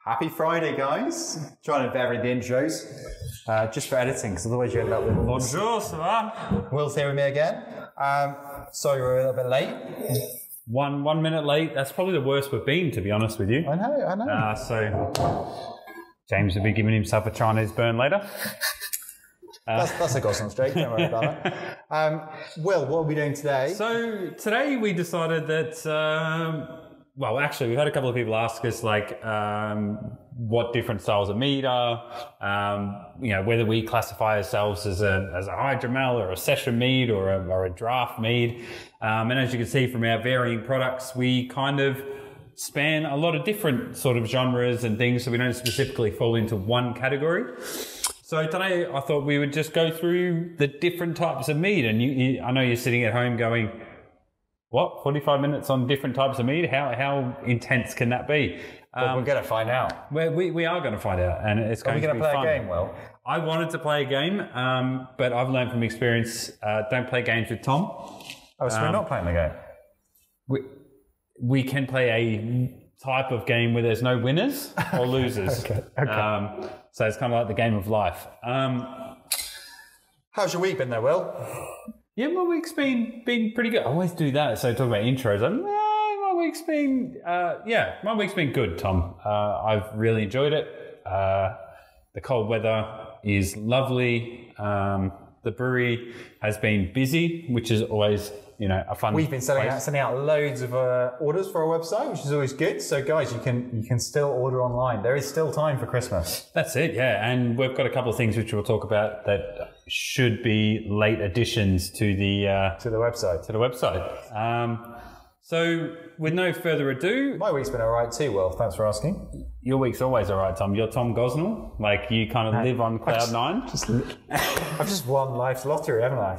Happy Friday, guys. Trying to vary the intros, just for editing, because otherwise you end up with... Bonjour, ça va? Will's here with me again. Sorry we're a little bit late. One minute late. That's probably the worst we've been, to be honest with you. I know. So James will be giving himself a Chinese burn later. That's a Gosnells joke, don't worry about it. Will, what are we doing today? So today we decided that... well, actually, we've had a couple of people ask us, like, what different styles of mead are, whether we classify ourselves as a hydromel or a session mead or a draft mead. And as you can see from our varying products, we kind of span a lot of different sort of genres and things, so we don't specifically fall into one category. So today I thought we would just go through the different types of mead. And I know you're sitting at home going, what, 45 minutes on different types of mead? How intense can that be? Well, we're going to find out. We are going to find out, and it's going to be fun. Are we going to play a game, Will? I wanted to play a game, but I've learned from experience, don't play games with Tom. Oh, so we're not playing the game? We can play a type of game where there's no winners or losers. Okay. So it's kind of like the game of life. How's your week been there, Will? Yeah, my week's been pretty good. I always do that. So talk about intros. My week's been good, Tom. I've really enjoyed it. The cold weather is lovely. The brewery has been busy, which is always, a fun. We've been sending out loads of orders for our website, which is always good. So guys, you can still order online. There is still time for Christmas. That's it, yeah. And we've got a couple of things which we'll talk about that should be late additions to the website. So with no further ado, my week's been all right too. Will, thanks for asking. Your week's always all right, Tom. You're Tom Gosnell, like you kind of live on cloud nine. I've just won life's lottery, haven't I?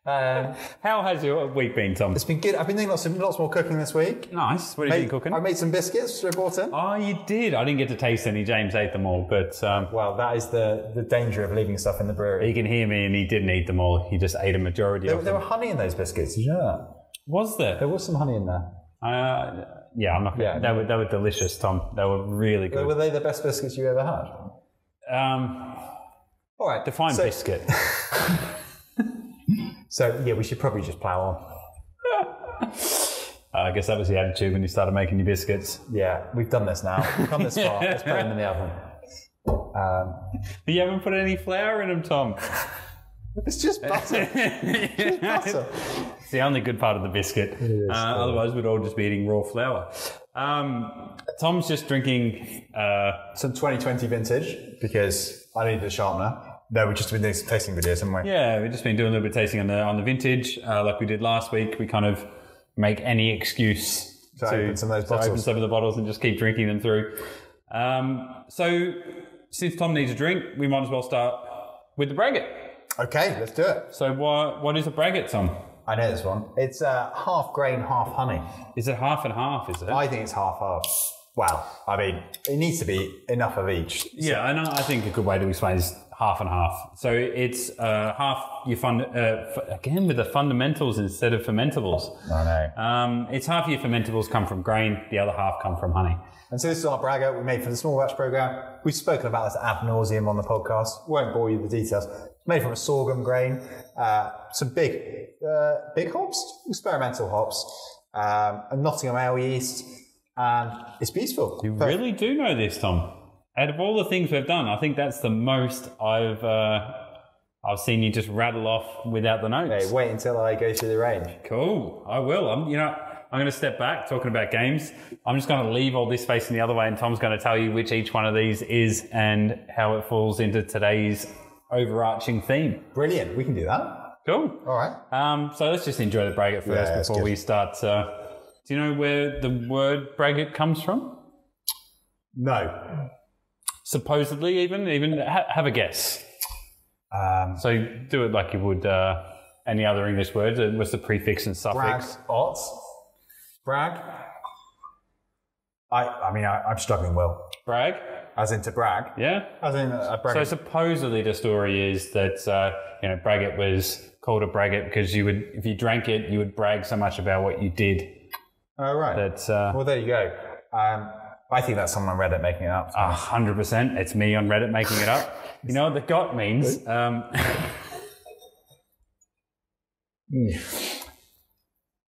How has your week been, Tom? It's been good. I've been doing lots more cooking this week. Nice. What have you been cooking? I made some biscuits which I brought in. Oh, you did? I didn't get to taste any. James ate them all, but... well, that is the danger of leaving stuff in the brewery. He can hear me, and he didn't eat them all. He just ate a majority of them. There were honey in those biscuits. Did you know that? Was there? There was some honey in there. Yeah, I'm not gonna, they were delicious, Tom. They were really good. Were they the best biscuits you ever had? All right. Define biscuit. So, yeah, we should probably just plow on. I guess that was the attitude when you started making your biscuits. Yeah, we've done this now. We've come this far. Let's put them in the oven. But you haven't put any flour in them, Tom. It's just butter. It's just butter. It's the only good part of the biscuit. Otherwise, we'd all just be eating raw flour. Tom's just drinking... some 2020 vintage, because I needed a sharpener. No, we've just been doing some tasting videos, haven't we? Yeah, we've just been doing a little bit of tasting on the vintage, like we did last week. We kind of make any excuse to open some of those bottles. Open some of the bottles and just keep drinking them through. So, since Tom needs a drink, we might as well start with the braggot. Okay, let's do it. So, what is a braggot, Tom? I know this one. It's half grain, half honey. Is it half and half, is it? I think it's half-half. Well, I mean, it needs to be enough of each. Yeah, and I think a good way to explain is half and half. So it's half your again with the fundamentals instead of fermentables. I know. It's half your fermentables come from grain, the other half come from honey. And so this is our braggot we made for the small batch program. We've spoken about this ad nauseum on the podcast. Won't bore you with the details. It's made from a sorghum grain, some big hops, experimental hops, a Nottingham ale yeast, and it's beautiful. You really do know this, Tom. Out of all the things we've done, I think that's the most I've seen you just rattle off without the notes. Hey, wait until I go through the range. Cool, I will. I'm going to step back talking about games. I'm just going to leave all this facing the other way, and Tom's going to tell you which each one of these is and how it falls into today's overarching theme. Brilliant, we can do that. Cool. All right. So let's just enjoy the braggot first before we start. Do you know where the word braggot comes from? No. Supposedly, even have a guess. So do it like you would any other English words. What's the prefix and suffix? Brag. I'm struggling, Will. Brag? As in to brag? Yeah. As in a brag. So supposedly the story is that braggot was called a braggot because if you drank it, you would brag so much about what you did. Oh, right. That, well, there you go. I think that's someone on Reddit making it up. 100%. It's me on Reddit making it up. You know what the got means?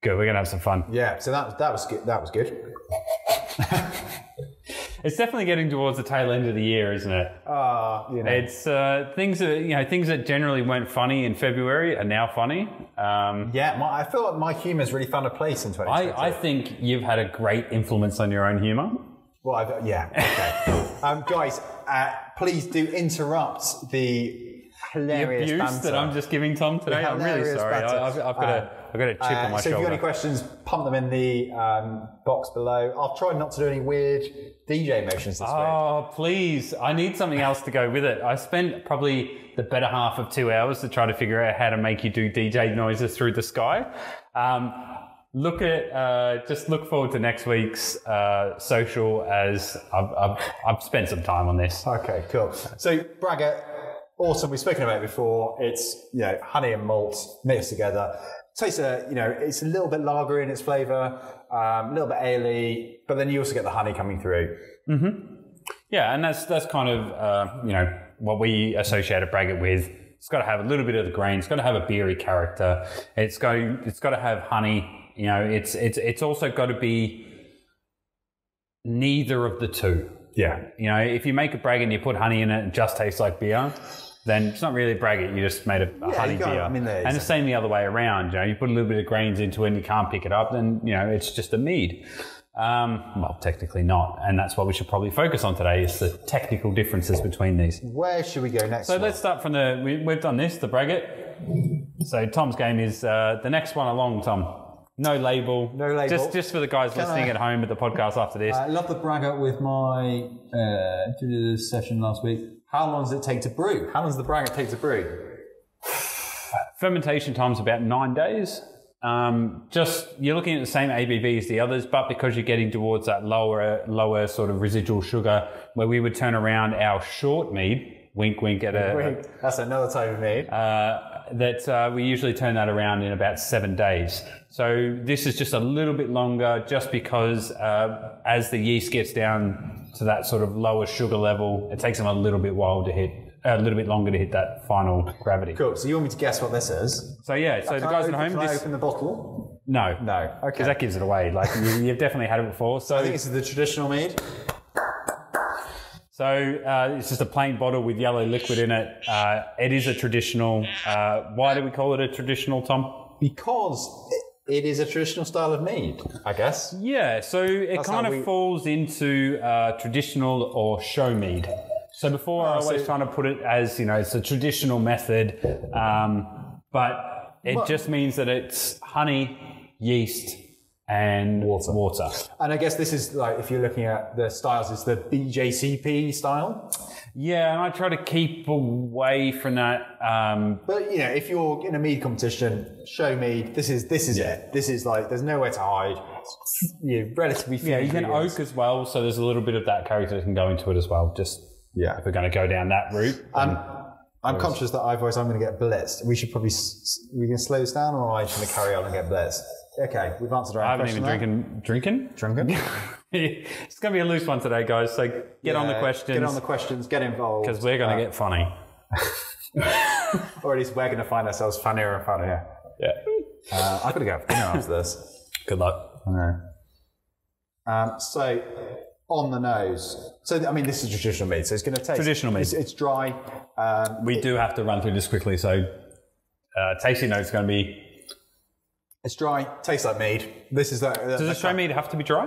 Good. We're gonna have some fun. Yeah. So that was good. That was good. It's definitely getting towards the tail end of the year, isn't it? It's things that generally weren't funny in February are now funny. I feel like my humour's really found a place in 2020. I think you've had a great influence on your own humour. Well, okay. Guys, please do interrupt the hilarious abuse banter that I'm just giving Tom today. I'm really sorry. I've got a chip on my shoulder. So if you've got any questions, pump them in the box below. I'll try not to do any weird DJ motions this week. Oh, please. I need something else to go with it. I spent probably the better half of 2 hours to try to figure out how to make you do DJ noises through the sky. Just look forward to next week's social, as I've spent some time on this. Okay, cool. So Braggot, awesome. We've spoken about it before. It's honey and malt mixed together. Tastes it's a little bit lager in its flavour, a little bit ale-y, but then you also get the honey coming through. Mm-hmm. Yeah, and that's kind of what we associate a Braggot with. It's got to have a little bit of the grain. It's got to have a beery character. It's got to have honey. It's also got to be neither of the two. Yeah. If you make a Braggot and you put honey in it and it just tastes like beer, then it's not really a Braggot. You just made a honey beer. And the same the other way around. You put a little bit of grains into it and you can't pick it up, then it's just a mead. Well, technically not, and that's what we should probably focus on today, is the technical differences between these. Where should we go next? So let's start from we've done this, the Braggot. So Tom's game is the next one along, Tom. No label. No label. Just for the guys listening at home at the podcast after this. I love the Braggot with my session last week. How long does it take to brew? How long does the Braggot take to brew? Fermentation time's about 9 days. You're looking at the same ABV as the others, but because you're getting towards that lower sort of residual sugar, where we would turn around our short mead, wink, wink, that's another type of mead. We usually turn that around in about 7 days. So this is just a little bit longer, just because as the yeast gets down to that sort of lower sugar level, it takes them a little bit longer to hit that final gravity. Cool. So you want me to guess what this is? So yeah. So the guys at home, can I open the bottle? No. Okay. Because that gives it away. Like you've definitely had it before. So I think this is the traditional mead. So it's just a plain bottle with yellow liquid in it. It is a traditional. Why do we call it a traditional, Tom? Because it is a traditional style of mead, I guess. Yeah. So it kind of falls into traditional or show mead. So before I always trying to put it as, it's a traditional method, but it just means that it's honey, yeast, and water. And I guess this is like, if you're looking at the styles, it's the BJCP style. Yeah, and I try to keep away from that. But if you're in a mead competition, show mead. This is it. This is like, there's nowhere to hide. Relatively few. Yeah, you can oak as well, so there's a little bit of that character that can go into it as well. If we're going to go down that route. I'm conscious that I'm going to get blitzed. We can slow this down, or am I just going to carry on and get blitzed? Okay, we've answered our question. I haven't even drinking. It's going to be a loose one today, guys. So get on the questions. Get on the questions. Get involved. Because we're going to get funny. Or at least we're going to find ourselves funnier and funnier. Yeah. I've got to go for dinner after this. Good luck. So on the nose. So this is traditional mead. So it's going to taste traditional mead. It's dry. We do have to run through this quickly. So tasting notes going to be. It's dry, tastes like mead. This is that. Does a show mead have to be dry?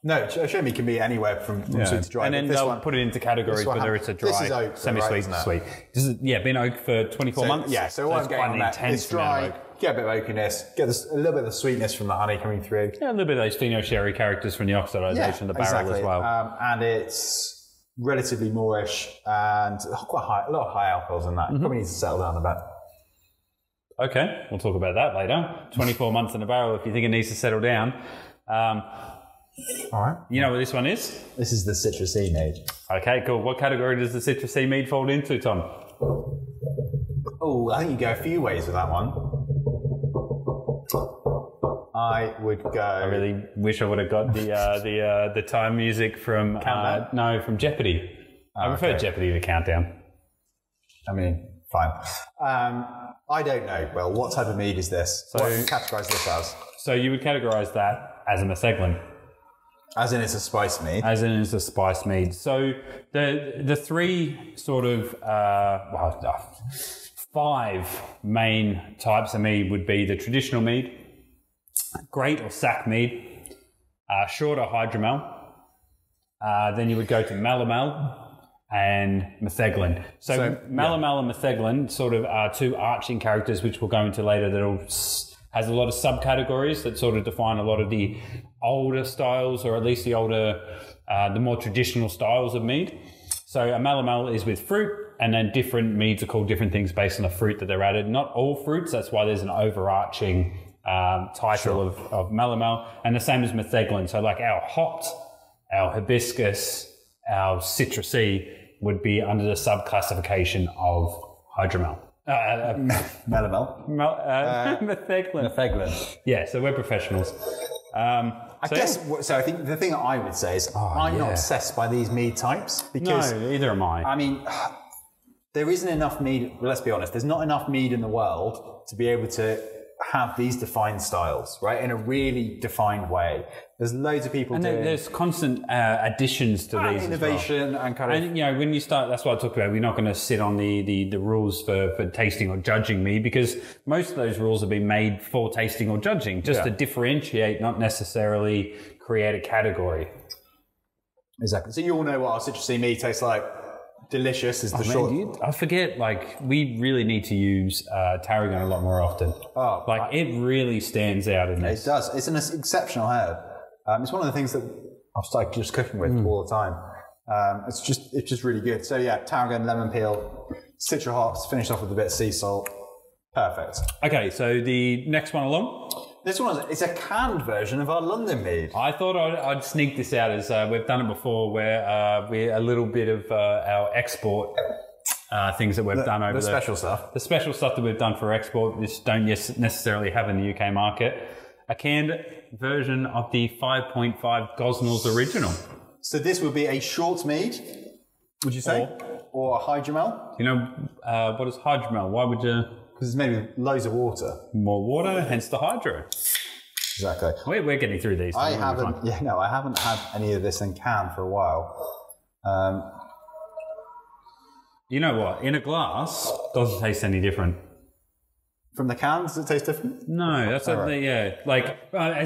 No, show mead can be anywhere from sweet to dry. And then they'll put it into categories, whether it's a dry, semi-sweet, sweet. This is been oak for 24 months. Yeah, so what I'm getting on that, it's dry, get a bit of oakiness, get a little bit of the sweetness from the honey coming through. Yeah, a little bit of those pheno sherry characters from the oxidization of the barrel as well. And it's relatively moorish and quite high, a lot of high alcohols in that. Mm-hmm. Probably needs to settle down a bit. Okay, we'll talk about that later. 24 months in a barrel if you think it needs to settle down. All right. You know what this one is? This is the citrusy mead. Okay, cool. What category does the citrusy mead fold into, Tom? Oh, I think you go a few ways with that one. I would go. I really wish I would have got the time music from from Jeopardy. I prefer Jeopardy to Countdown. I mean, fine. I don't know. Well, what type of mead is this? So, what do you categorise this as? So you would categorise that as a Metheglin. As in it's a spice mead? As in it's a spice mead. So the three sort of, 5 main types of mead would be the traditional mead, great or sack mead, short or hydromel. Then you would go to Malamal and Metheglin. So Malamal and Metheglin sort of are 2 arching characters, which we'll go into later, that has a lot of subcategories that sort of define a lot of the older styles, or at least the more traditional styles of mead. So a Malamal is with fruit, and then different meads are called different things based on the fruit that they're added. Not all fruits, that's why there's an overarching title of Malamal, and the same as Metheglin. So like our hopped, our hibiscus, our citrusy would be under the subclassification of hydromel. Malamal. Metheglin. Yeah, so we're professionals. I think the thing I would say is I'm not obsessed by these mead types. Because, no, either am I. I mean, there isn't enough mead, let's be honest, there's not enough mead in the world to be able to have these defined styles, right, in a really defined way. There's loads of people doing... And there's constant additions to these innovation as well. And kind of... And, you know, when you start, that's what I talked about, we're not going to sit on the rules for tasting or judging mead, because most of those rules have been made for tasting or judging, just to differentiate, not necessarily create a category. Exactly. So you all know what our citrusy mead tastes like. Delicious is the short. I forget, like, we really need to use tarragon a lot more often. It really stands out in this. It does. It's an exceptional herb. It's one of the things that I've started just cooking with all the time. It's just really good. So yeah, tarragon, lemon peel, citra hops, finished off with a bit of sea salt. Perfect. Okay, so the next one along. This one is a canned version of our London mead. I thought I'd sneak this out, as we've done it before, where we're a little bit of our export things that we've done over the special stuff. The special stuff that we've done for export, which don't necessarily have in the UK market. A canned version of the 5.5 Gosnells Original. So this would be a short mead, would you say? Or a hydromel? You know, what is hydromel? Why would you... Because it's made with loads of water. More water, hence the hydro. Exactly. We're getting through these. I haven't had any of this in can for a while. You know what? In a glass, doesn't taste any different. From the can, does it taste different? No, that's as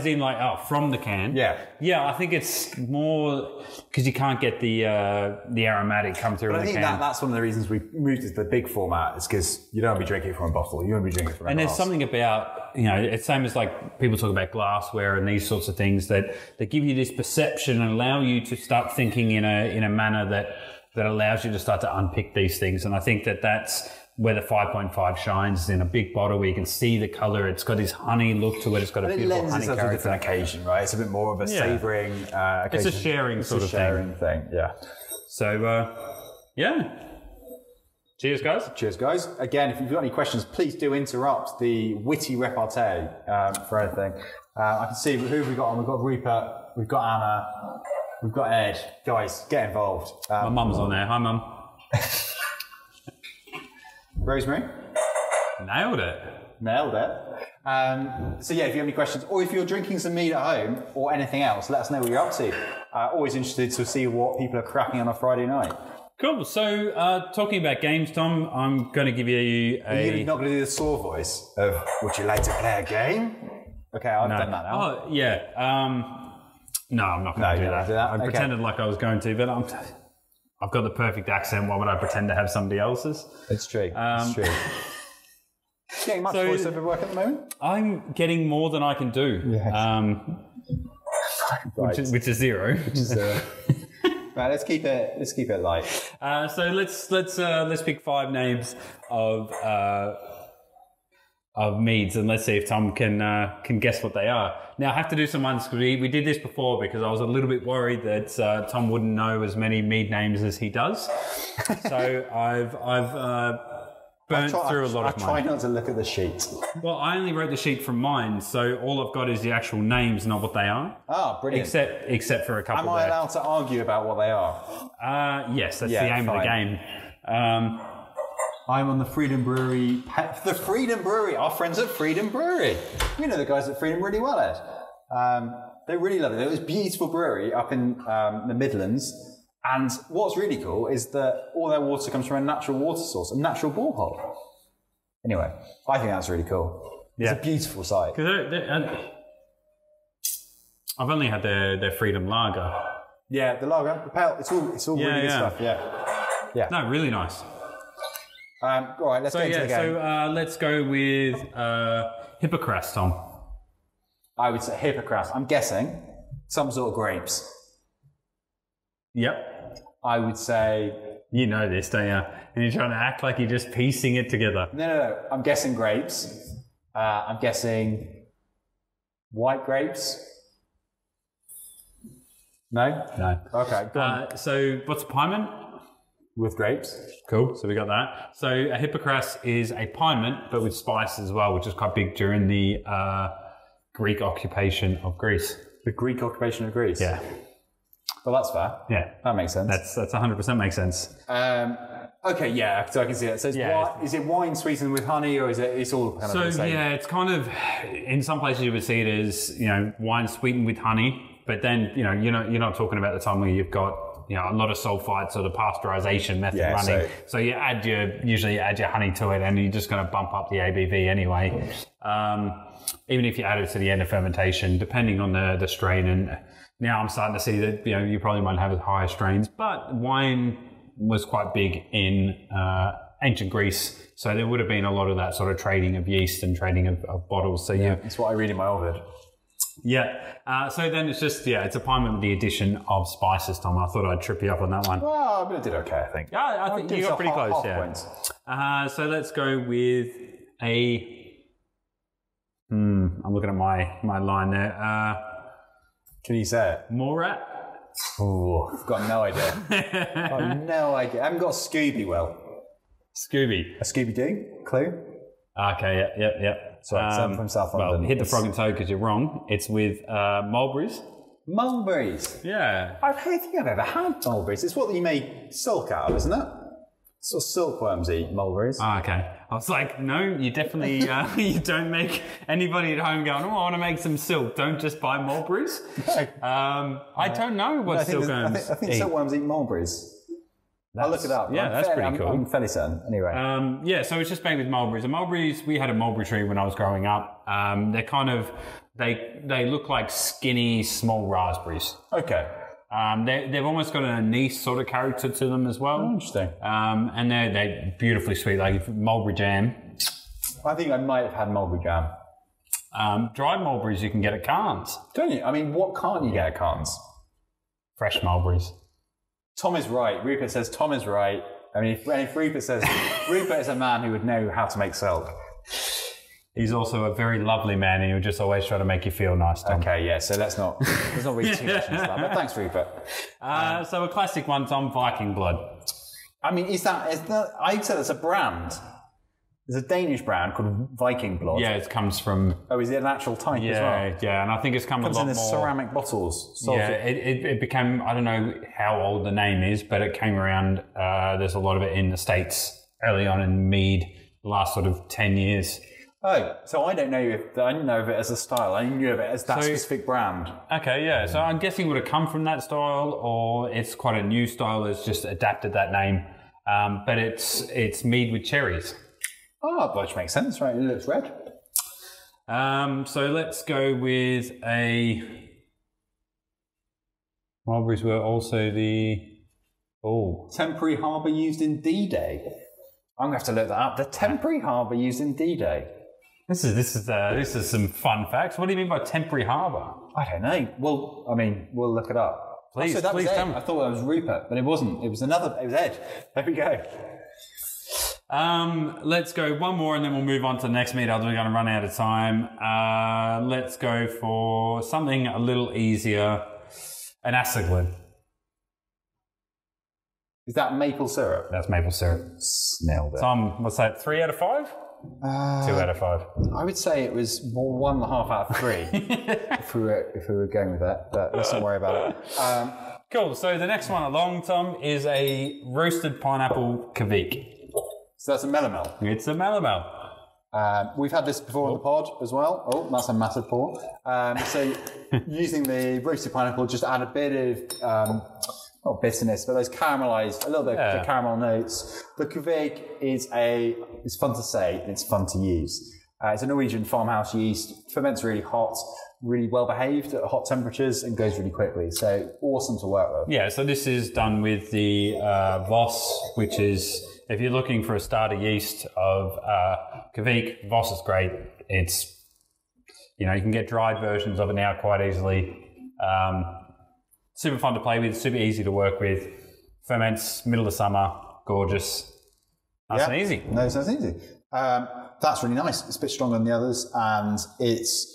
in from the can. Yeah. I think it's more because you can't get the aromatic come through. But I think that's one of the reasons we moved to the big format, is because you don't want to be drinking it from a bottle. You want to be drinking it from a glass. And there's something about, you know, it's same as like people talk about glassware and these sorts of things that give you this perception and allow you to start thinking in a manner that allows you to start to unpick these things. And I think that's where the 5.5 shines, in a big bottle where you can see the colour. It's got this honey look to it. It's got a beautiful honey character. It lends itself to a different occasion, right? It's a bit more of a savouring occasion. It's a sharing sort of thing. Yeah. So, Cheers, guys. Cheers, guys. Again, if you've got any questions, please do interrupt the witty repartee for anything. I can see who we've got on. We've got Rupert, we've got Anna, we've got Ed. Guys, get involved. My mum's on there. Hi, Mum. Rosemary? Nailed it. So yeah, if you have any questions, or if you're drinking some mead at home or anything else, let us know what you're up to. Always interested to see what people are cracking on a Friday night. Cool. So talking about games, Tom, I'm going to give you You're not going to do the sore voice of, would you like to play a game? Okay, I've done that now. Oh, yeah. No, I'm not going to do that. I pretended like I was going to, but I've got the perfect accent. Why would I pretend to have somebody else's? It's true. It's true. Getting much voiceover work at the moment? I'm getting more than I can do. Yes. Which is zero. Right, let's keep it light. So let's pick 5 names of meads, and let's see if Tom can guess what they are. Now I have to do some ones, because we did this before, because I was a little bit worried that Tom wouldn't know as many mead names as he does. So I've burnt through a lot of I try mine. not to look at the sheet. Well, I only wrote the sheet from mine, so all I've got is the actual names, not what they are. Ah, brilliant. Except for a couple. Am I allowed to argue about what they are? Yes, that's the aim of the game. I'm on the Freedom Brewery. The Freedom Brewery. Our friends at Freedom Brewery. We know the guys at Freedom really well, Ed. They really love it. It was a beautiful brewery up in the Midlands. And what's really cool is that all their water comes from a natural water source, a natural borehole. Anyway, I think that's really cool. It's a beautiful site. I've only had their Freedom Lager. Yeah, the lager, the pale, it's all really good stuff. Yeah. No, really nice. All right, let's get into the game. So let's go with Hippocras, Tom. I would say Hippocras. I'm guessing some sort of grapes. Yep. I would say... You know this, don't you? And you're trying to act like you're just piecing it together. No. I'm guessing grapes. I'm guessing white grapes. No? No. Okay, go on. So what's a piment? With grapes. Cool. So we got that. So a Hippocras is a piment, but with spice as well, which is quite big during the Greek occupation of Greece. The Greek occupation of Greece? Yeah. Well, that's fair. Yeah. That makes sense. That's 100% makes sense. Okay, yeah, so I can see that. So is it wine sweetened with honey, or is it's all kind of the same? Yeah, it's kind of, in some places you would see it as, wine sweetened with honey, but then, you're not talking about the time where you've got, a lot of sulfites or the pasteurization method running. So you usually add your honey to it, and you're just going to bump up the ABV anyway. Even if you add it to the end of fermentation, depending on the strain. And now I'm starting to see that, you probably might have higher strains, but wine was quite big in ancient Greece. So there would have been a lot of that sort of trading of yeast and trading of bottles. So that's what I read in my Ovid. Yeah. So then it's just, it's a piment with the addition of spices, Tom. I thought I'd trip you up on that one. Well, but I did okay, I think. Yeah, I think you got pretty close, points. So let's go with I'm looking at my line there. Can you say it? Morat? Ooh, I've got no idea. I haven't got Scooby Scooby. A Scooby-Doo? Clue? Okay, yeah. So I'm from South London. Well, hit the frog and toe because you're wrong. It's with mulberries. Mulberries? Yeah. I don't think I've ever had mulberries. It's what you make silk out of, isn't it? Sort of silkworms eat mulberries. Okay. I was like, no, you definitely, you don't make anybody at home going, I want to make some silk. Don't just buy mulberries. I don't know what silkworms I think silkworms eat mulberries. I'll look it up. Yeah, that's pretty cool. I'm fairly certain. Anyway. So it's just made with mulberries. And mulberries, we had a mulberry tree when I was growing up. They're kind of, they look like skinny, small raspberries. Okay. They've almost got an anise sort of character to them as well. Oh, interesting. And they're beautifully sweet, like mulberry jam. I think I might have had mulberry jam. Dried mulberries you can get at Cairns. Don't you? I mean, what can't you get at Cairns? Fresh mulberries. Tom is right. Rupert says Tom is right. I mean, if Rupert says... Rupert is a man who would know how to make silk. He's also a very lovely man, and he'll just always try to make you feel nice, Tom. Okay, yeah, so let's not read too much into that. But thanks, Rupert. So a classic one, Tom, Viking blood. I mean, I'd say that's a brand. There's a Danish brand called Viking blood. Yeah, it comes from... Oh, is it an actual type as well? Yeah, and I think it's come a lot more... Comes in ceramic bottles. It became, I don't know how old the name is, but it came around, there's a lot of it in the States early on in Mead, the last sort of 10 years. Oh, so I didn't know of it as a style. I knew of it as that specific brand. Okay, yeah. So I'm guessing it would have come from that style, or it's quite a new style that's just adapted that name. But it's Mead with cherries. Oh, which makes sense, right? It looks red. So let's go with a... Mulberries were also the... Temporary harbour used in D-Day. I'm going to have to look that up. The temporary harbour used in D-Day. This is some fun facts. What do you mean by temporary harbour? I don't know. Well, I mean, we'll look it up. Please tell me. I thought it was Rupert, but it wasn't. It was Ed. There we go. Let's go one more and then we'll move on to the next meet. Otherwise we're going to run out of time. Let's go for something a little easier. An Metheglin. Is that maple syrup? That's maple syrup. Nailed it. So what's that, 3 out of 5? 2 out of 5. I would say it was more 1.5 out of 3 if we were going with that, but let's not worry about it. Cool. So the next one along, Tom, is a roasted pineapple Kavik. So that's a Malamal. It's a Malamal. We've had this before on the pod as well. Oh, that's a massive pour. So using the roasted pineapple, just add a bit of, not bitterness, but those caramelized, a little bit of caramel notes. The Kavik it's fun to say, and it's fun to use. It's a Norwegian farmhouse yeast, ferments really hot, really well behaved at hot temperatures, and goes really quickly. So awesome to work with. Yeah, so this is done with the Voss, which is, if you're looking for a starter yeast of Kavik, Voss is great. It's, you can get dried versions of it now quite easily. Super fun to play with, super easy to work with. Ferments, middle of summer, gorgeous. Nice and easy. No, it's nice and easy. That's really nice. It's a bit stronger than the others, and there's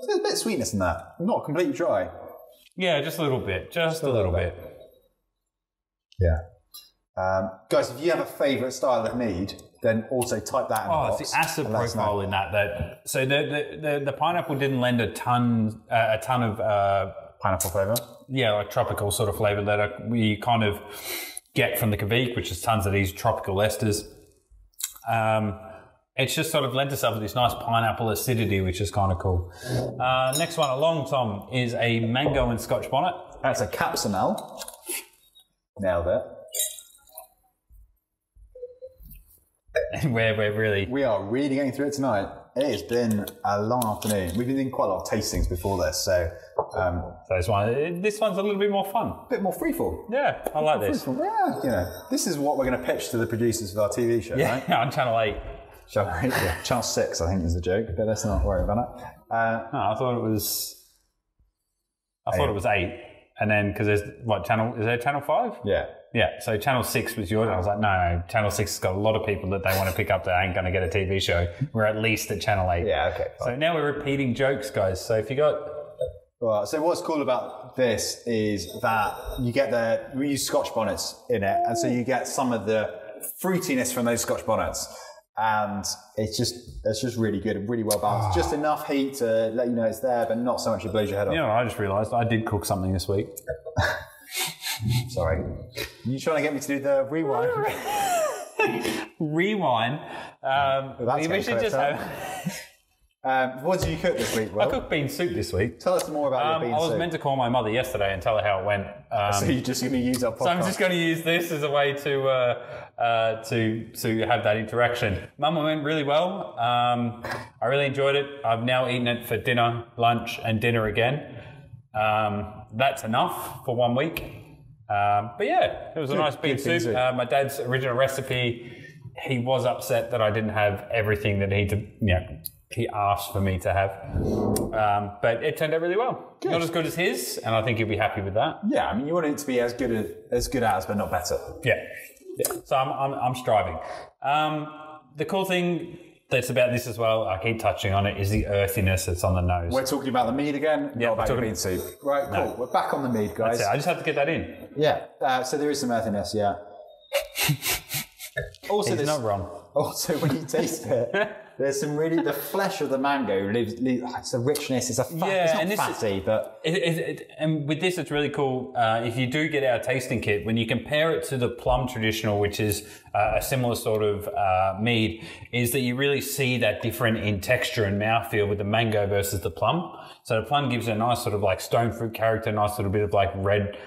a bit of sweetness in that. Not completely dry. Yeah, just a little bit. Just a little bit. Yeah. Guys, if you have a favourite style of mead, then also type that in the box. It's the acid profile in that. So the pineapple didn't lend a ton of pineapple flavour. Yeah, like tropical sort of flavour that we kind of get from the Kavik, which is tons of these tropical esters. It's just sort of lent itself to this nice pineapple acidity, which is kind of cool. Next one along, Tom, is a mango and Scotch bonnet. That's a capsamel. Nailed it. We are really getting through it tonight. It has been a long afternoon. We've been doing quite a lot of tastings before this, so this one's a little bit more fun. A bit more freefall. Yeah, I like this. Yeah, this is what we're going to pitch to the producers of our TV show, right? Yeah, on Channel 8. Channel 6, I think, is the joke, but let's not worry about it. No, I thought it was 8. And then, because there's, is there Channel 5? Yeah. Yeah, so Channel 6 was yours. I was like, no, Channel 6 has got a lot of people that they want to pick up that ain't going to get a TV show. We're at least at Channel 8. Yeah, okay. Fine. So now we're repeating jokes, guys. So if you got... Well, so what's cool about this is that we use Scotch bonnets in it, and so you get some of the fruitiness from those Scotch bonnets. And it's just really good and really well balanced. Just enough heat to let you know it's there, but not so much it blows your head off. I just realised I did cook something this week. Sorry. You trying to get me to do the rewind? Rewind? We should just have... what did you cook this week, Will? I cooked bean soup this week. Tell us more about your bean soup. I was meant to call my mother yesterday and tell her how it went. So you're just going to use our podcast? So I'm just going to use this as a way to have that interaction. Mum, it went really well. I really enjoyed it. I've now eaten it for dinner, lunch, and dinner again. That's enough for 1 week. But yeah, it was a nice bean soup. My dad's original recipe, he was upset that I didn't have everything that he asked for me to have. But it turned out really well. Good. Not as good as his, and I think he'll be happy with that. Yeah, I mean, you want it to be as good as, but not better. Yeah. So I'm striving. The cool thing that's about this as well, I keep touching on it, is the earthiness that's on the nose. We're talking about the mead again, not about bean soup. Right, cool. No. We're back on the mead, guys. That's it. I just have to get that in. Yeah. So there is some earthiness, yeah. Also, he's not wrong. Also, when you taste it, there's some the flesh of the mango it's a richness. It's it's not fatty, but and with this, it's really cool. If you do get our tasting kit, when you compare it to the plum traditional, which is a similar sort of mead, is that you really see that different in texture and mouthfeel with the mango versus the plum. So the plum gives it a nice sort of like stone fruit character, nice little bit of like red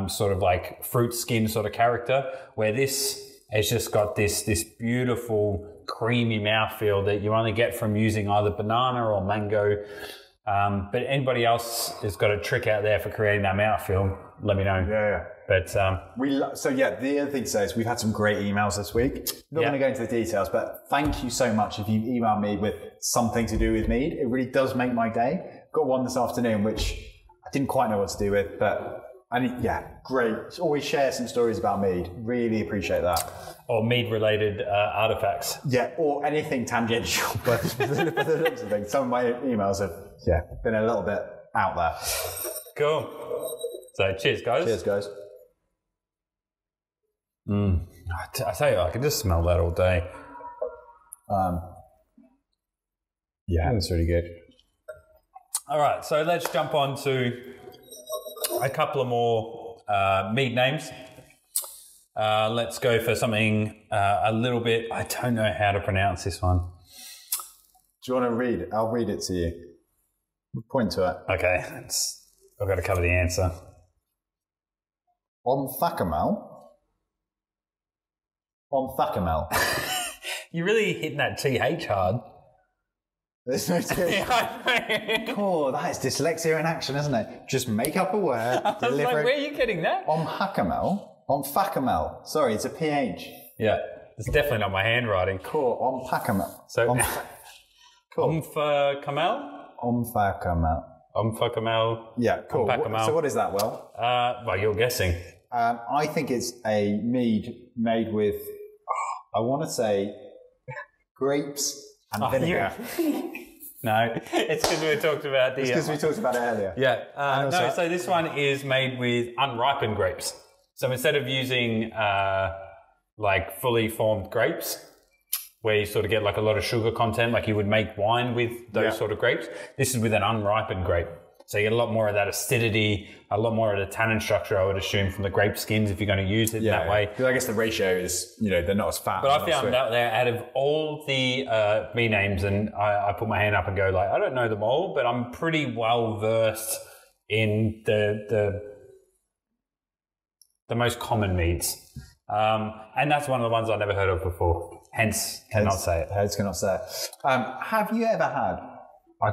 sort of like fruit skin sort of character, where this has just got this beautiful creamy mouthfeel that you only get from using either banana or mango. But anybody else has got a trick out there for creating that mouthfeel, let me know. Yeah. But the other thing to say is we've had some great emails this week. Not going to go into the details, but thank you so much if you email me with something to do with mead. It really does make my day. Got one this afternoon, which I didn't quite know what to do with, but great. Always share some stories about mead. Really appreciate that. Or mead-related artifacts. Yeah, or anything tangential. But for the looks of things, some of my emails have been a little bit out there. Cool. So cheers, guys. Cheers, guys. I tell you, I can just smell that all day. Yeah, that's really good. All right, so let's jump on to a couple of more mead names. Let's go for something a little bit, I don't know how to pronounce this one. Do you want to read it? I'll read it to you. Point to it. Okay, I've got to cover the answer. Omphacamel. You're really hitting that TH hard. There's no T. Oh, that is dyslexia in action, isn't it? Just make up a word. I was like, where are you getting that? Omphacamel. Sorry, it's a PH. Yeah, it's definitely not my handwriting. Cool. Omphacamel. So, cool. Omphacamel. Yeah, cool. So what is that, Will? Well, you're guessing. I think it's a mead made with, I want to say, grapes and vinegar. No, it's because we talked about the... It's because we talked about it earlier. Yeah. No, so this one is made with unripened grapes. So instead of using like fully formed grapes, where you sort of get like a lot of sugar content, like you would make wine with those sort of grapes, this is with an unripened grape. So you get a lot more of that acidity, a lot more of the tannin structure, I would assume, from the grape skins if you're going to use it that way. Because I guess the ratio is, they're not as fat. But I found out there, out of all the mead names, and I put my hand up and go like, I don't know them all, but I'm pretty well versed in the most common meads. And that's one of the ones I've never heard of before. Hence cannot say it. Have you ever had... I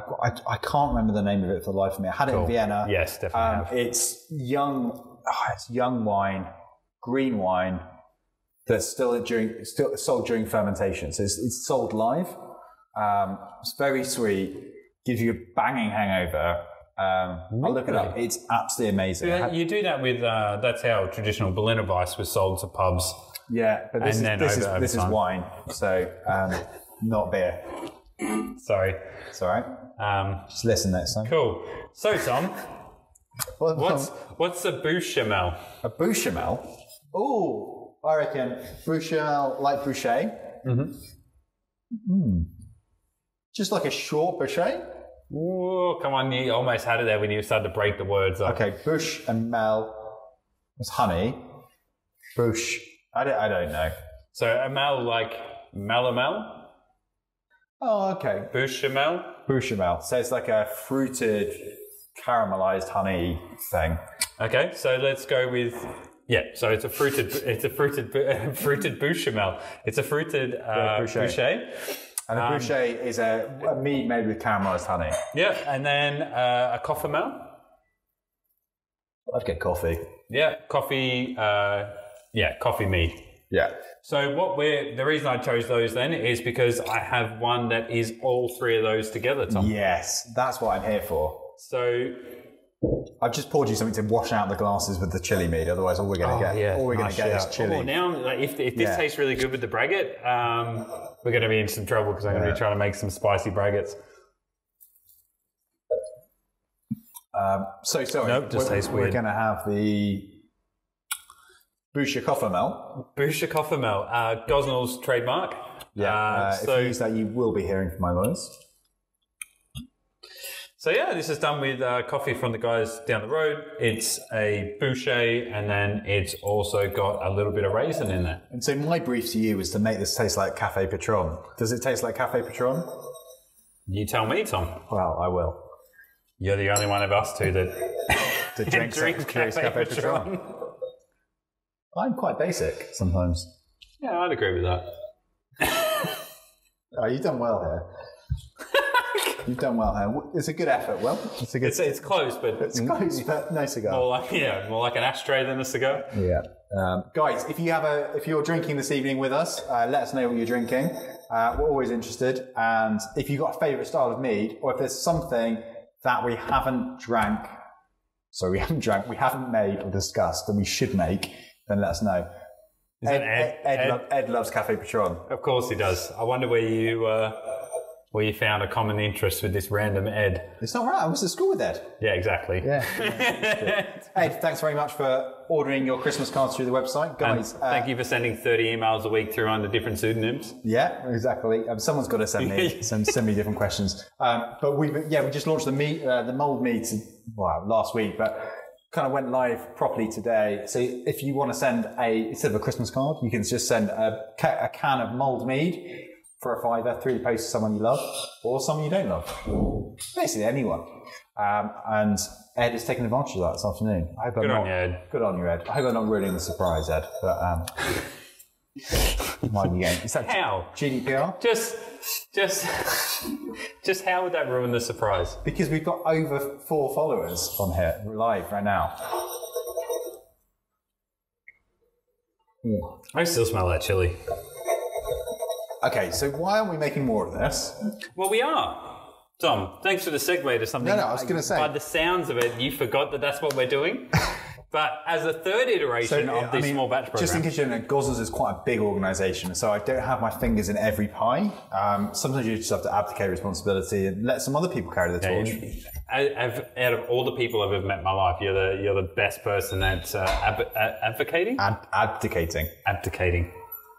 can't remember the name of it for the life of me. I had it in Vienna. Yes, definitely have. It's young wine, green wine that's still sold during fermentation. So it's sold live. It's very sweet. Gives you a banging hangover. I'll look it up. It's absolutely amazing. You do that with that's how traditional Berliner Weiss was sold to pubs. Yeah, but this is wine, so not beer. Sorry. It's all right. Just listen next time. Cool. So, Tom, what's a Boucher? A Boucher? Oh, I reckon Boucher like Boucher. Just like a short Boucher. Oh, come on! You almost had it there when you started to break the words up. Okay, Bouche and Mel was honey. Bouche, I don't know. So a Mel like Malamal? Oh, okay. Boucher. So it's like a fruited, caramelized honey thing. Okay, so let's go with So it's a fruited Boucher. It's a fruited Boucher. And a Boucher is a mead made with caramelized honey. Yeah, and then a coffee mel. I'd get coffee. Yeah, coffee. Coffee mead. Yeah. So the reason I chose those then is because I have one that is all three of those together, Tom. Yes, that's what I'm here for. So I've just poured you something to wash out the glasses with the chili mead. Otherwise, all we're going to get is chili. Oh, now, if this tastes really good with the braggot, we're going to be in some trouble because I'm going to be trying to make some spicy braggots. Sorry. Nope, just tastes weird. We're going to have the Boucher Coffee Mel. Gosnells trademark. Yeah. If you use that, you will be hearing from my lawyers. So this is done with coffee from the guys down the road. It's a Boucher, and then it's also got a little bit of raisin in there. And so my brief to you is to make this taste like Café Patron. Does it taste like Café Patron? You tell me, Tom. Well, I will. You're the only one of us two that drinks Café Patron. I'm quite basic sometimes. Yeah, I'd agree with that. You've done well here. It's a good effort, Will. It's close, but no cigar. More like an ashtray than a cigar. Yeah. Guys, if you're drinking this evening with us, let us know what you're drinking. We're always interested. And if you've got a favourite style of mead, or if there's something that we haven't made or discussed that we should make, then let us know. Ed loves Café Patron. Of course he does. I wonder where you Where you found a common interest with this random Ed. It's not right. I was at school with Ed. Yeah, exactly. Yeah. Ed, thanks very much for ordering your Christmas cards through the website. Guys, thank you for sending 30 emails a week through under different pseudonyms. Yeah, exactly. Someone's got to send me different questions. But we just launched the mold mead last week, but kind of went live properly today. So if you want to send instead of a Christmas card, you can just send a can of mold mead for £5 through the post to someone you love or someone you don't love. Basically anyone. And Ed is taking advantage of that this afternoon. Good on you, Ed. Good on you, Ed. I hope I'm not ruining the surprise, Ed. But mind you getting. Is that how? GDPR? Just how would that ruin the surprise? Because we've got over 4 followers on here live right now. I still smell that chili. Okay, so why aren't we making more of this? Well, we are. Tom, thanks for the segue to something. No, I was going to say. By the sounds of it, you forgot that that's what we're doing. But as a third iteration of the small batch program. Just in case you don't know, Gosnells is quite a big organisation, so I don't have my fingers in every pie. Sometimes you just have to abdicate responsibility and let some other people carry the torch. Out of all the people I've ever met in my life, you're the best person at advocating? Abdicating. Abdicating.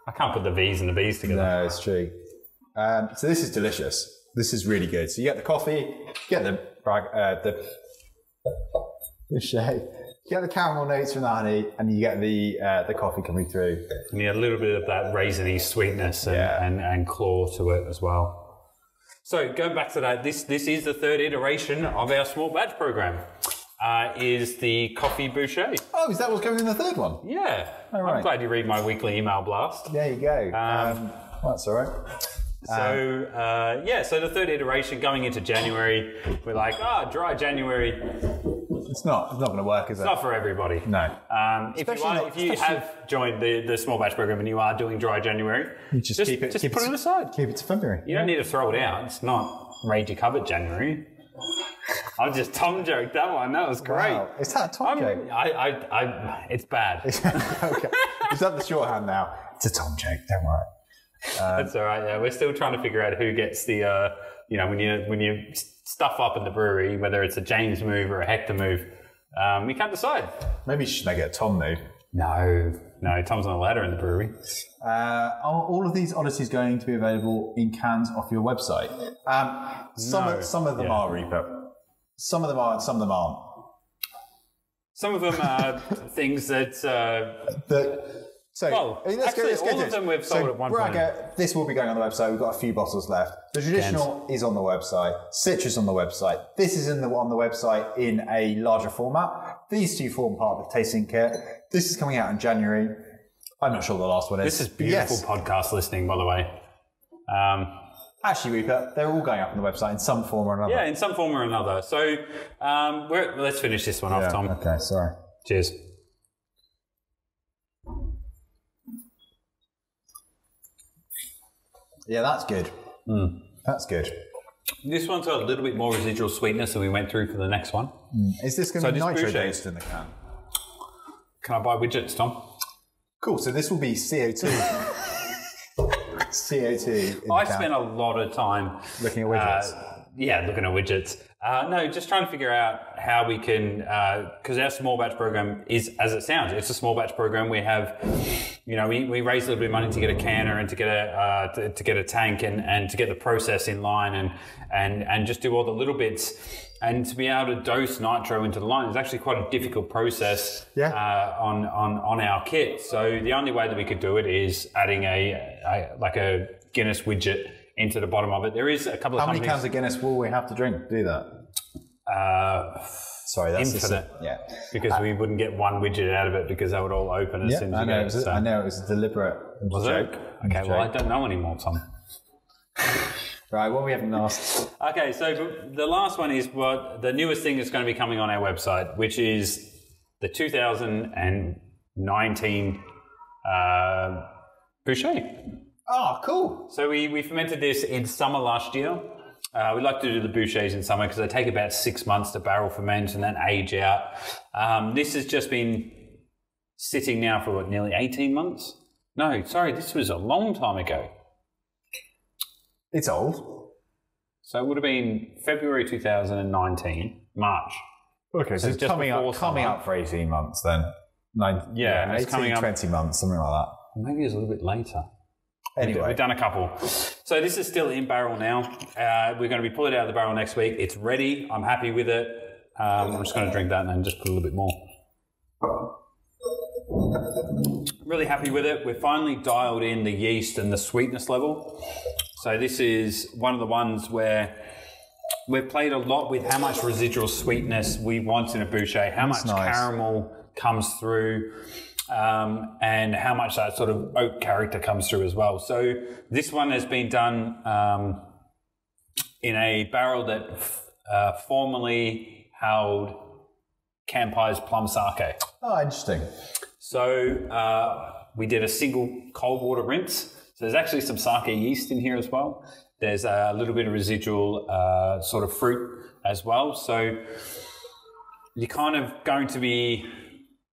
I can't put the V's and the B's together. No, it's true. So this is delicious. This is really good. So you get the coffee, you get the shake, you get the caramel notes from the honey, and you get the coffee coming through. And you get a little bit of that raisiny sweetness and claw to it as well. So going back to that, this is the third iteration of our small batch program. Is the coffee Boucher. Oh, is that what's coming in the third one? Yeah. All right. I'm glad you read my weekly email blast. There you go. That's all right. So the third iteration going into January, we're like, dry January. It's not going to work, is it? It's not for everybody. No. If you have joined the small batch program and you are doing dry January, you just put it aside. Keep it to February. You don't need to throw it out. It's not raid your cupboard January. I just Tom joked that one. That was great. Wow. Is that a Tom joke? It's bad. Okay. Is that the shorthand now? It's a Tom joke. Don't worry. That's all right. Yeah, we're still trying to figure out who gets the. When you stuff up in the brewery, whether it's a James move or a Hector move, we can't decide. Maybe you should make it a Tom move. No, Tom's on the ladder in the brewery. Are all of these oddities going to be available in cans off your website? Some of them are, Reaper. Some of them are, and some of them aren't. Some of them are things that. All of them we've sold at one point. This will be going on the website. We've got a few bottles left. The traditional is on the website. Citrus on the website. This is on the website in a larger format. These two form part of the tasting kit. This is coming out in January. I'm not sure what the last one is. This is beautiful podcast listening, by the way. Actually, Rupert, they're all going up on the website in some form or another. Yeah, in some form or another. So let's finish this one off, Tom. Okay, sorry. Cheers. Yeah, that's good. That's good. This one's got a little bit more residual sweetness than we went through for the next one. Is this going to be nitro dosed in the can? Can I buy widgets, Tom? Cool. So this will be CO2. CO2. I spent a lot of time looking at widgets. Looking at widgets. No, just trying to figure out how we can, because our small batch program is, as it sounds, it's a small batch program. We have, we raise a little bit of money to get a canner and to get a tank and to get the process in line and just do all the little bits. And to be able to dose nitro into the line is actually quite a difficult process on our kit. So the only way that we could do it is adding a Guinness widget into the bottom of it. There is a couple of How many cans of Guinness will we have to drink to do that? Sorry, that's infinite. Because we wouldn't get one widget out of it because they would all open as soon as I know it was a deliberate joke. Okay, well, I don't know anymore, Tom. Right, what we have last? Okay, so the last one is the newest thing that's going to be coming on our website, which is the 2019 Boucher. Oh, cool. So we fermented this in summer last year. We like to do the Bouchers in summer because they take about 6 months to barrel ferment and then age out. This has just been sitting now for nearly 18 months? No, sorry, this was a long time ago. It's old. So it would have been February 2019, March. Okay, so it's just coming up for 18 months then. 18, coming up 20 months, something like that. Maybe it's a little bit later. Anyway. We've done a couple. So this is still in barrel now. We're going to be pulling it out of the barrel next week. It's ready. I'm happy with it. I'm just going to drink that and then just put a little bit more. Really happy with it. We've finally dialed in the yeast and the sweetness level. So this is one of the ones where we've played a lot with how much residual sweetness we want in a Boucher, how much caramel comes through, and how much that sort of oak character comes through as well. So this one has been done in a barrel that formerly held Kampi's plum sake. Oh, interesting. So we did a single cold water rinse. So there's actually some sake yeast in here as well. There's a little bit of residual sort of fruit as well. So you're kind of going to be,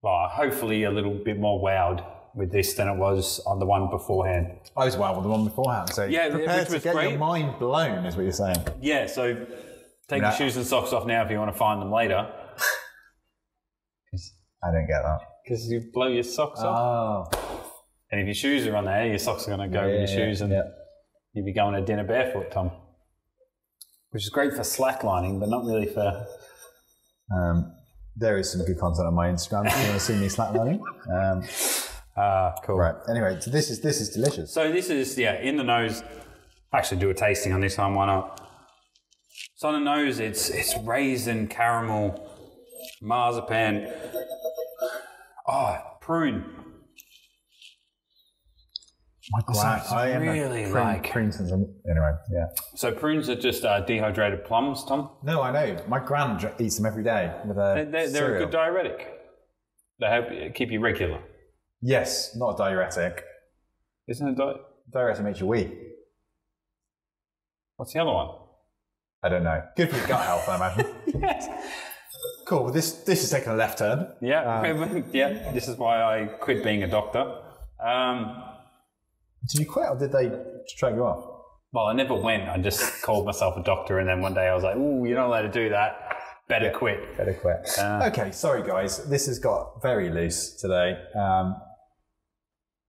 well, hopefully a little bit more wowed with this than it was on the one beforehand. I was wowed with the one beforehand. So yeah, prepare to get great. Your mind blown is what you're saying. Yeah, so take your shoes and socks off now if you want to find them later. I don't get that. Because you blow your socks off. Oh. And if your shoes are on there, your socks are going to go with your shoes and you'll be going to dinner barefoot, Tom. Which is great for slacklining, but not really for... There is some good content on my Instagram if you want to see me slacklining. Cool. Right. Anyway, so this is delicious. So this is, in the nose. Actually do a tasting on this one, why not? So on the nose, it's raisin, caramel, marzipan. Oh, prune. My God, I am really like prunes. Anyway, yeah. So prunes are just dehydrated plums, Tom. No, I know. My gran eats them every day with a They're a good diuretic. They help keep you regular. Yes, not a diuretic. Isn't it diuretic makes you wee? What's the other one? I don't know. Good for your gut health, I imagine. Yes. Cool. Well, this is taking a left turn. Yeah. This is why I quit being a doctor. Did you quit or did they straight you off? Well, I never went. I just called myself a doctor, and then one day I was like, "Ooh, you're not allowed to do that. Better quit." Better quit. Okay, sorry guys. This has got very loose today.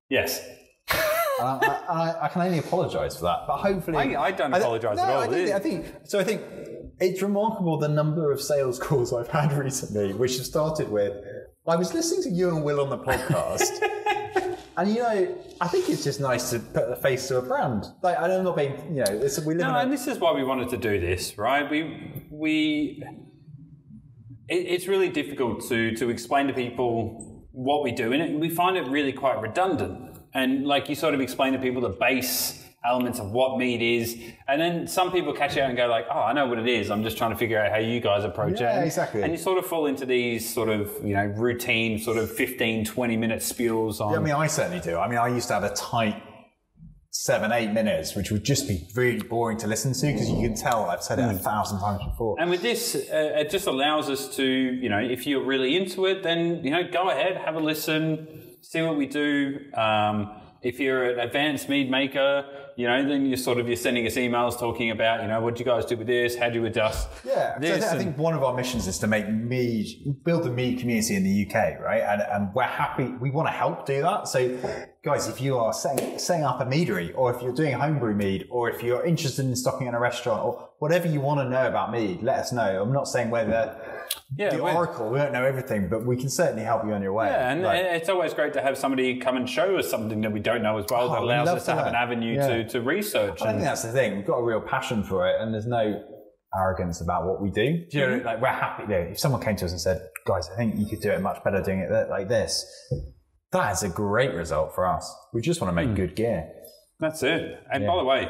Yes. I can only apologise for that, but hopefully I don't apologise at all. I think it's remarkable the number of sales calls I've had recently, which have started with, I was listening to you and Will on the podcast, and I think it's just nice to put a face to a brand. Like, I'm not being, we live and this is why we wanted to do this, right? It's really difficult to explain to people what we do, and we find it really quite redundant. And like you sort of explain to people the base elements of what mead is, and then some people catch out and go like, "Oh, I know what it is. I'm just trying to figure out how you guys approach it." Yeah, exactly. And you sort of fall into these sort of routine sort of 15-20 minute spewls on. Yeah, I mean, I certainly do. I mean, I used to have a tight 7-8 minutes, which would just be really boring to listen to because you can tell I've said it 1,000 times before. And with this, it just allows us to, if you're really into it, then go ahead, have a listen. See what we do. If you're an advanced mead maker, then you're sending us emails talking about, what do you guys do with this? How do you adjust? Yeah, so I think one of our missions is to make mead, build the mead community in the UK, right? And we're happy, we want to help do that. So guys, if you are setting up a meadery, or if you're doing homebrew mead, or if you're interested in stocking in a restaurant, or whatever you want to know about mead, let us know. I'm not saying whether the oracle, we don't know everything, but we can certainly help you on your way. Yeah, and it's always great to have somebody come and show us something that we don't know as well, that allows us to have an avenue to research. I think that's the thing. We've got a real passion for it, and there's no arrogance about what we do. Like, we're happy. If someone came to us and said, "Guys, I think you could do it much better doing it like this," that is a great result for us. We just want to make good gear. That's it. And by the way,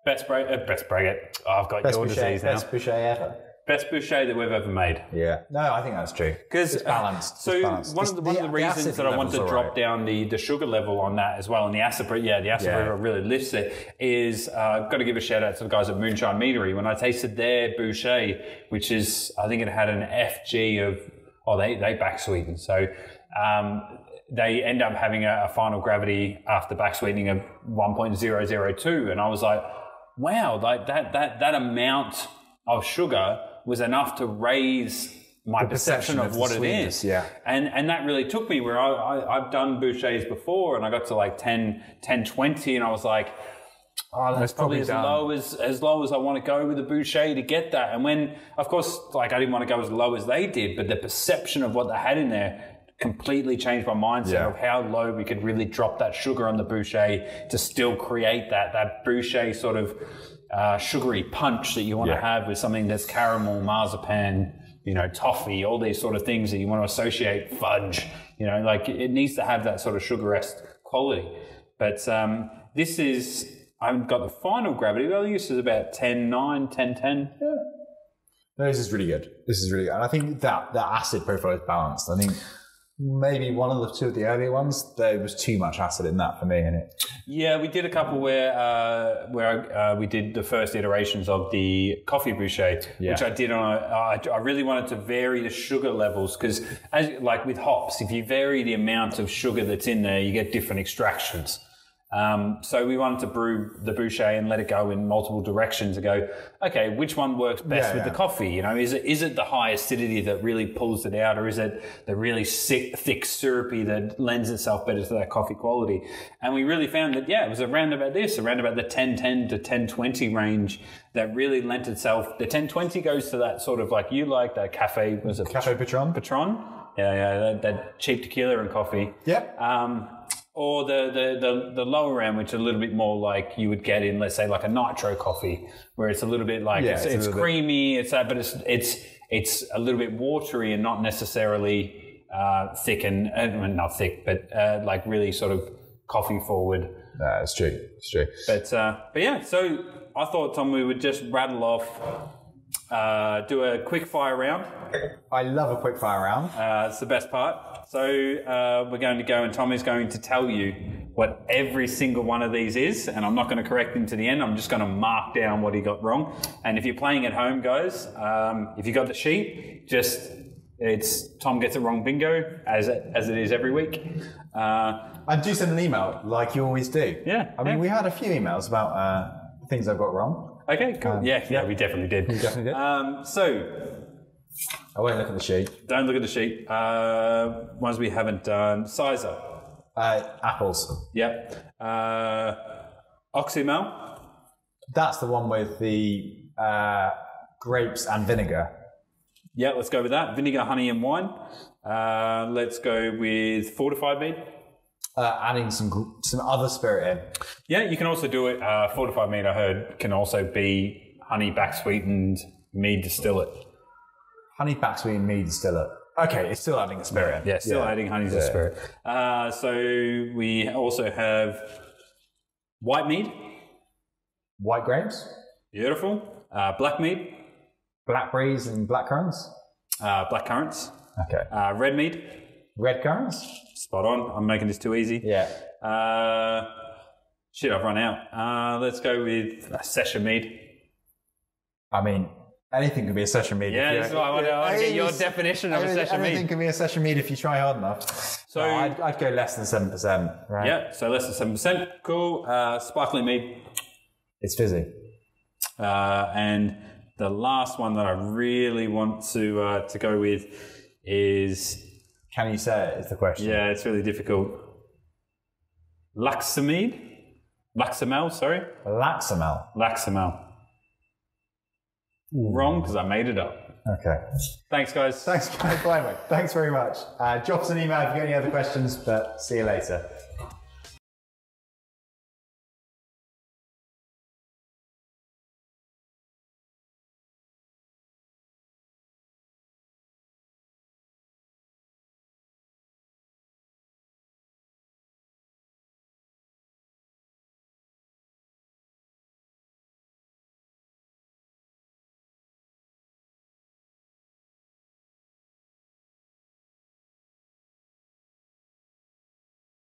best bracket. Oh, I've got your disease now. Best Boucher ever. Best Boucher that we've ever made. Yeah. No, I think that's true. Because it's balanced. One of the reasons that I want to drop down the sugar level on that as well, and the acid level really lifts it, is I've got to give a shout out to the guys at Moonshine Meadery. When I tasted their Boucher, which is, I think it had an FG of, they back sweeten. So they end up having a final gravity after back sweetening of 1.002. And I was like, wow, like that amount of sugar was enough to raise my perception of what it is. Yeah. And that really took me where I've done Bouchers before, and I got to like 10, 20, and I was like, oh, that's probably as low as I want to go with a Boucher to get that. And when, of course, like I didn't want to go as low as they did, but the perception of what they had in there completely changed my mindset of how low we could really drop that sugar on the Boucher to still create that Boucher sort of sugary punch that you want to have with something that's caramel, marzipan, toffee, all these sort of things that you want to associate, fudge, like it needs to have that sort of sugar-esque quality. But this is, I've got the final gravity value. This is about 10.9, 10.10. Yeah. No, this is really good. And I think that acid profile is balanced. I think maybe one of the two of the earlier ones, there was too much acid in that for me. Yeah, we did a couple where we did the first iterations of the coffee Boucher, which I did on I really wanted to vary the sugar levels because, like with hops, if you vary the amount of sugar that's in there, you get different extractions. So we wanted to brew the Boucher and let it go in multiple directions and go, okay, which one works best with the coffee? Is it the high acidity that really pulls it out, or is it the really thick syrupy that lends itself better to that coffee quality? And we really found that, it was around about the 1010 to 1020 range that really lent itself. The 1020 goes to that sort of like you like that cafe, was it? Cafe Patron. Patron? Yeah, that cheap tequila and coffee. Yep. Or the lower end, which is a little bit more like you would get in, let's say, like a nitro coffee, where it's a little bit like it's creamy, but it's a little bit watery and not necessarily thick and not thick, but like really sort of coffee forward. No, it's true. But yeah, so I thought, Tom, we would just rattle off, do a quick fire round. I love a quick fire round. It's the best part. So we're going to go, and Tom is going to tell you what every single one of these is, and I'm not going to correct him to the end. I'm just going to mark down what he got wrong. And if you're playing at home, guys, if you got the sheet, it's Tom gets it wrong bingo, as it is every week. And do send an email like you always do. Yeah. I mean, we had a few emails about things I've got wrong. Okay, cool. Yeah, we definitely did. We definitely did. So I won't look at the sheet. Don't look at the sheet. Ones we haven't done. Sizer. Apples. Yep. Oxymel. That's the one with the grapes and vinegar. Yeah, let's go with that. Vinegar, honey, and wine. Let's go with fortified mead. Adding some other spirit in. Yeah, you can also do it. Fortified mead, I heard, can also be honey back sweetened mead distillate. Honey back sweetened mead distillate. Okay, it's still adding a spirit. Yeah, still adding honey to spirit. So we also have white mead. White grapes. Beautiful. Black mead. Blackberries and blackcurrants. Black currants. Okay. Red mead. Red currants. Spot on. I'm making this too easy. Yeah. Shit, I've run out. Let's go with session mead. I mean, anything can be a session mead. Yeah, that's what I want to get your definition of a session mead. Anything can be a session mead if you try hard enough. So I'd go less than 7%. Right? Yeah, so less than 7%. Cool. Sparkling mead. It's fizzy. And the last one that I really want to go with is... Can you say it is the question? Yeah, it's really difficult. Laxamel, sorry. Laxamel. Wrong, because I made it up. Okay. Thanks, guys. Thanks very much. Drop us an email if you've got any other questions, but see you later.